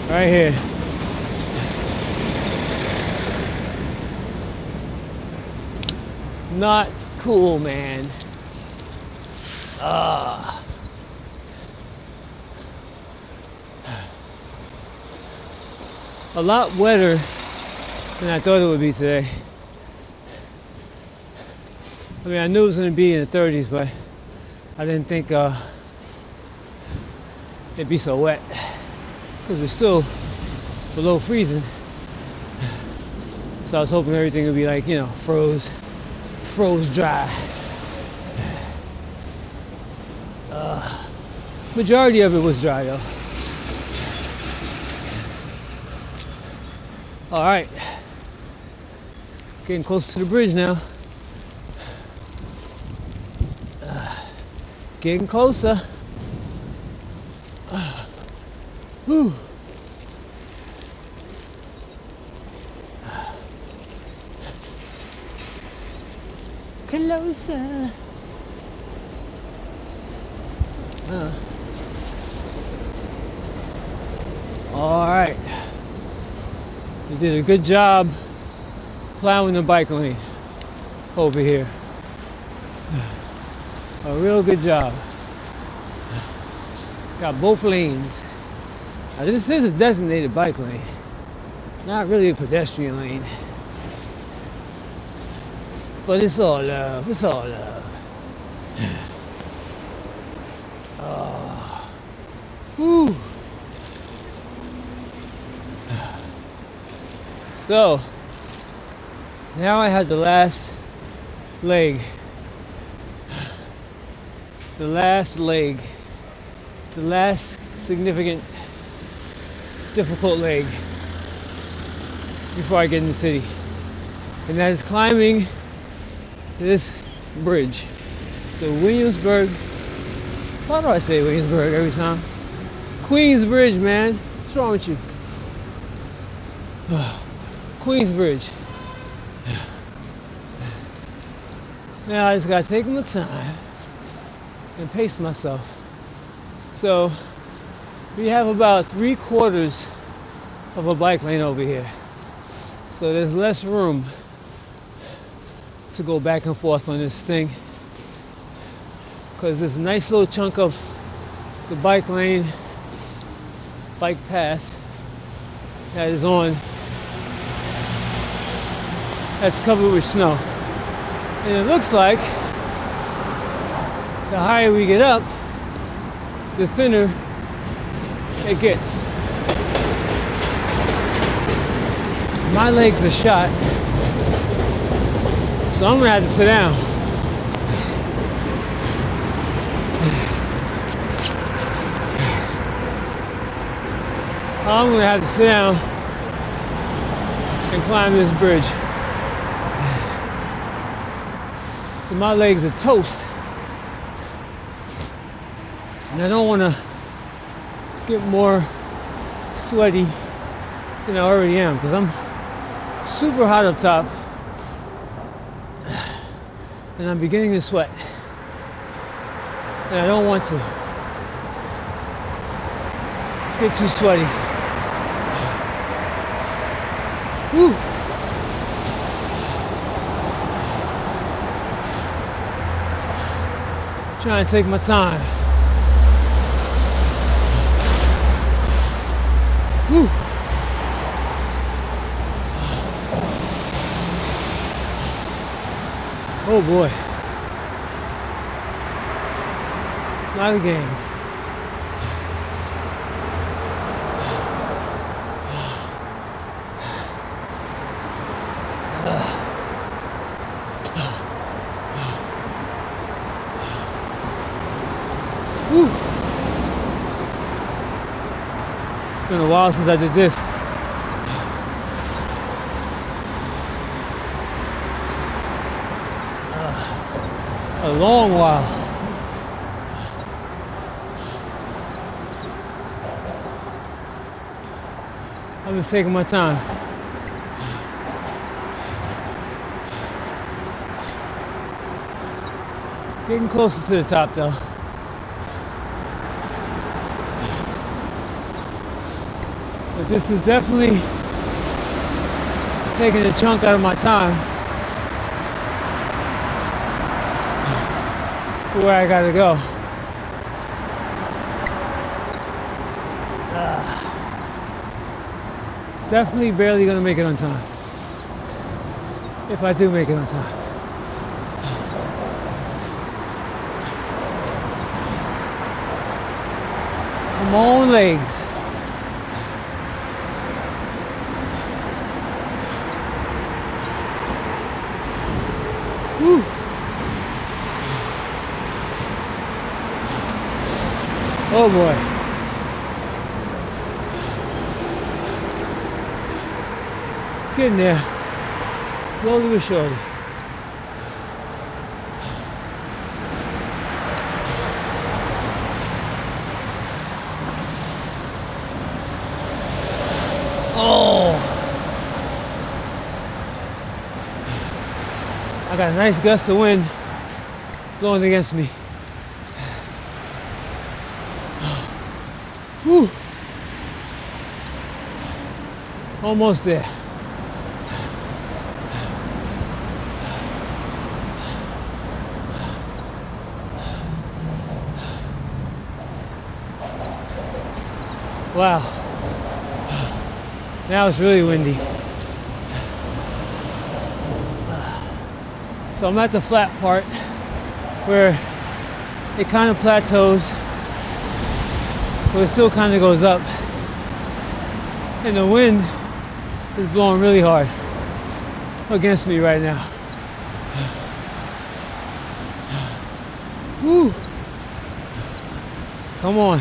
Right here. Not cool, man. A lot wetter than I thought it would be today. I mean, I knew it was going to be in the 30s, but I didn't think it'd be so wet, because we're still below freezing. So I was hoping everything would be like, you know, froze dry. Majority of it was dry though. All right, getting close to the bridge now. Getting closer. Whew. Closer. All right. You did a good job plowing the bike lane over here. A real good job. Got both lanes. Now this is a designated bike lane, not really a pedestrian lane. But it's all love. It's all love. Whew. So now I have the last leg. The last leg. The last significant, difficult leg before I get in the city. And that is climbing this bridge. The Williamsburg. Why do I say Williamsburg every time? Queens Bridge, man. What's wrong with you? Queens Bridge. Now I just gotta take my time and pace myself. So we have about 3/4 of a bike lane over here. So there's less room to go back and forth on this thing, because there's a nice little chunk of the bike lane, bike path that is on, that's covered with snow. And it looks like the higher we get up, the thinner it gets. My legs are shot, so I'm gonna have to sit down. I'm gonna have to sit down and climb this bridge. My legs are toast, and I don't want to get more sweaty than I already am, because I'm super hot up top and I'm beginning to sweat, and I don't want to get too sweaty. Woo. Trying to take my time. Woo. Oh boy. Not a game. Woo. It's been a while since I did this. A long while. I I'm just taking my time. Getting closer to the top though. But this is definitely taking a chunk out of my time for where I gotta go. Definitely barely gonna make it on time. If I do make it on time. Come on, legs. Woo. Oh boy. Getting there. Slowly but surely. Oh! I got a nice gust of wind blowing against me. Whew. Almost there. Wow. Now it's really windy. So I'm at the flat part where it kind of plateaus, but it still kind of goes up. And the wind is blowing really hard against me right now. Woo! Come on.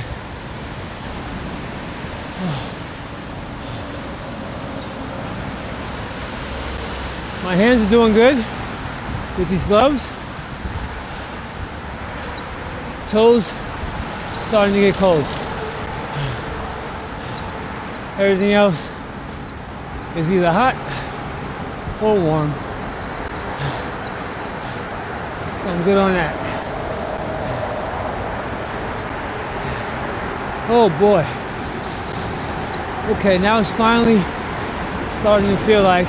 My hands are doing good with these gloves. Toes starting to get cold. Everything else is either hot or warm. So I'm good on that. Oh boy. Okay, now it's finally starting to feel like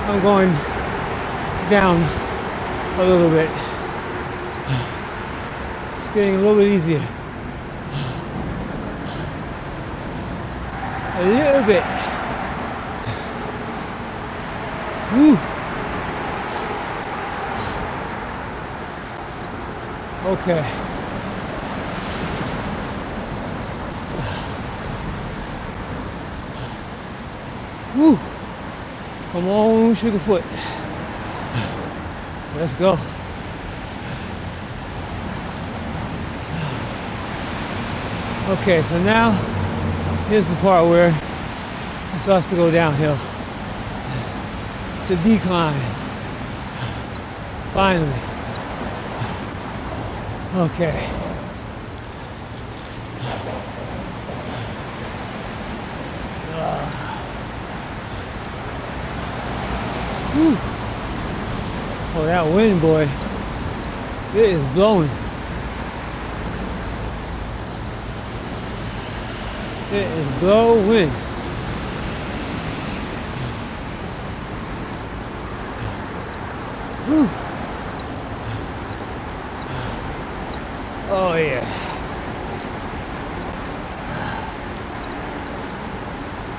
I'm going down a little bit. It's getting a little bit easier. A little bit. Woo. Okay. Woo. Come on, Sugarfoot. Let's go. Okay, so now here's the part where it starts to go downhill. The decline. Finally. Okay. Whew. Oh, that wind, boy. It is blowing. It is blowing. Whew. Oh, yeah.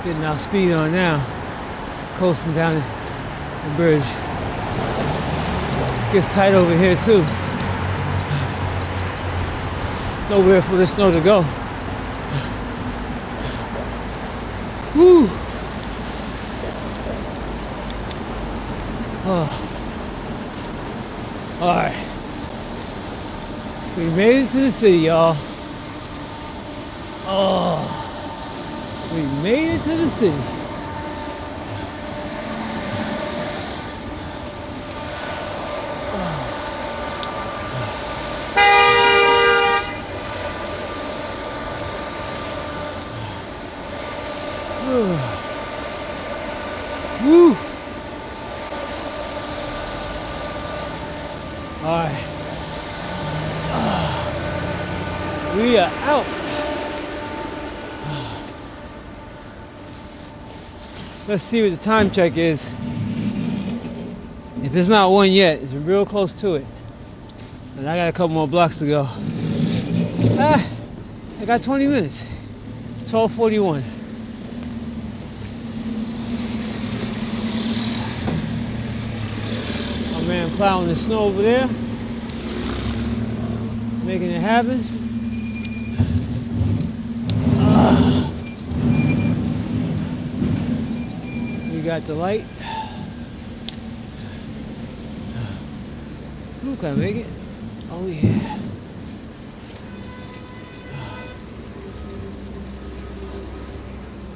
Getting our speed on now. Coasting down the bridge. Gets tight over here too. Nowhere for the snow to go. Woo! Oh. Alright. We made it to the city, y'all. Oh. We made it to the city. Alright. We are out. Let's see what the time check is. If it's not 1 yet, it's real close to it. And I got a couple more blocks to go. I got 20 minutes. 12:41. My man plowing the snow over there. Making it happen. We got the light. Ooh, can I make it? Oh yeah.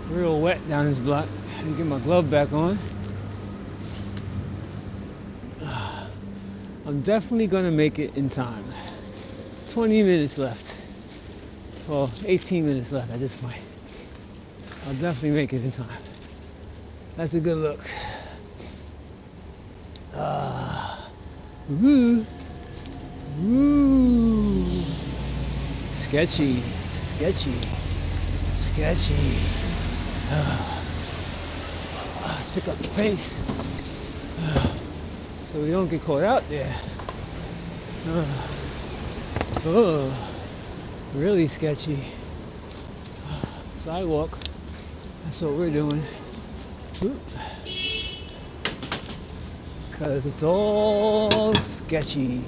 Real wet down this block. Let me get my glove back on. I'm definitely gonna make it in time. 20 minutes left. Well, 18 minutes left at this point. I'll definitely make it in time. That's a good look. Woo. Woo. Sketchy. Sketchy. Sketchy. Let's pick up the pace. So we don't get caught out there. Really sketchy. Sidewalk. That's what we're doing. Because it's all sketchy.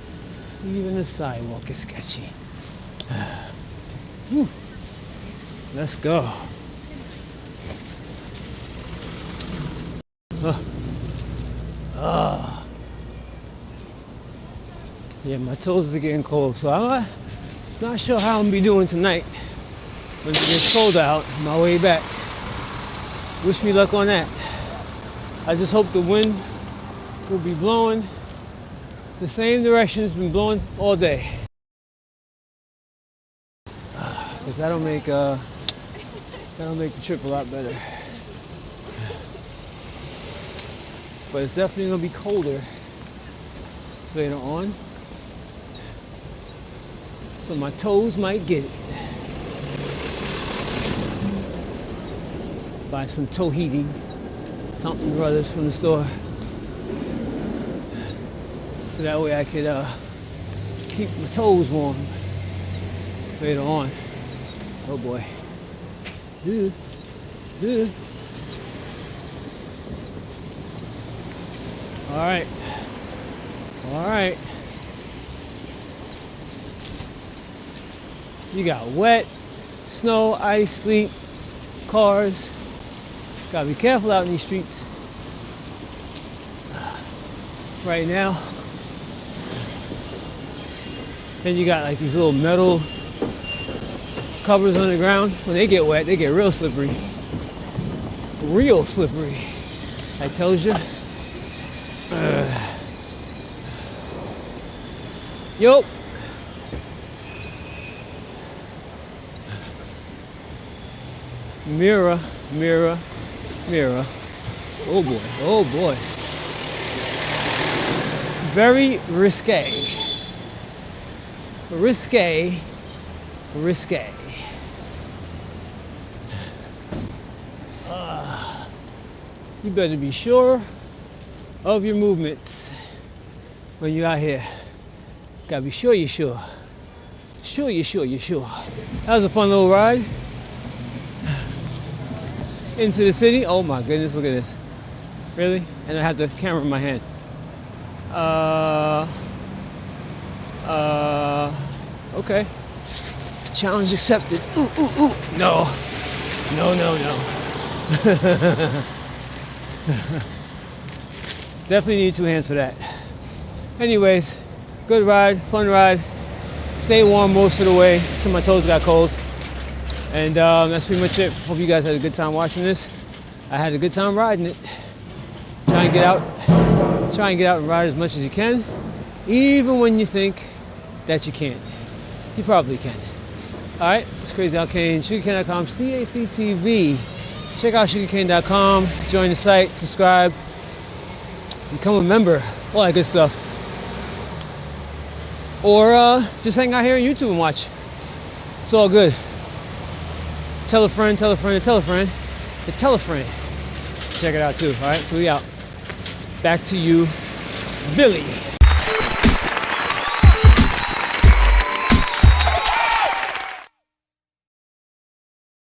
See, even the sidewalk is sketchy. Let's go. Yeah, my toes are getting cold, so I'm not sure how I'm gonna be doing tonight when it gets cold out on my way back. Wish me luck on that. I just hope the wind will be blowing the same direction it's been blowing all day. Because that'll make the trip a lot better. But it's definitely gonna be colder later on. So my toes might get it. Buy some toe heating, something brothers from the store. So that way I could keep my toes warm later on. Oh boy. Dude. Alright. You got wet, snow, ice, sleet, cars. Gotta be careful out in these streets right now. Then you got like these little metal covers on the ground. When they get wet, they get real slippery. Real slippery. I told you. Yup. Mirror. Oh boy. Very risque. You better be sure of your movements when you're out here. Gotta be sure you're sure. Sure. That was a fun little ride into the city. Oh my goodness, look at this. Really? And I have the camera in my hand. Okay. Challenge accepted. Ooh. No. Definitely need 2 hands for that. Anyways, good ride, fun ride. Stay warm most of the way until my toes got cold. And that's pretty much it. Hope you guys had a good time watching this. I had a good time riding it. Try and get out and ride as much as you can. Even when you think that you can't. You probably can. Alright, it's Crazy Al Kane, sugarcane.com, CACTV. check out sugarcane.com, join the site, subscribe, become a member, all that good stuff. Or just hang out here on YouTube and watch. It's all good. Tell a friend, tell a friend, and tell a friend, and tell a friend. Check it out too. All right, so we out. Back to you, Billy.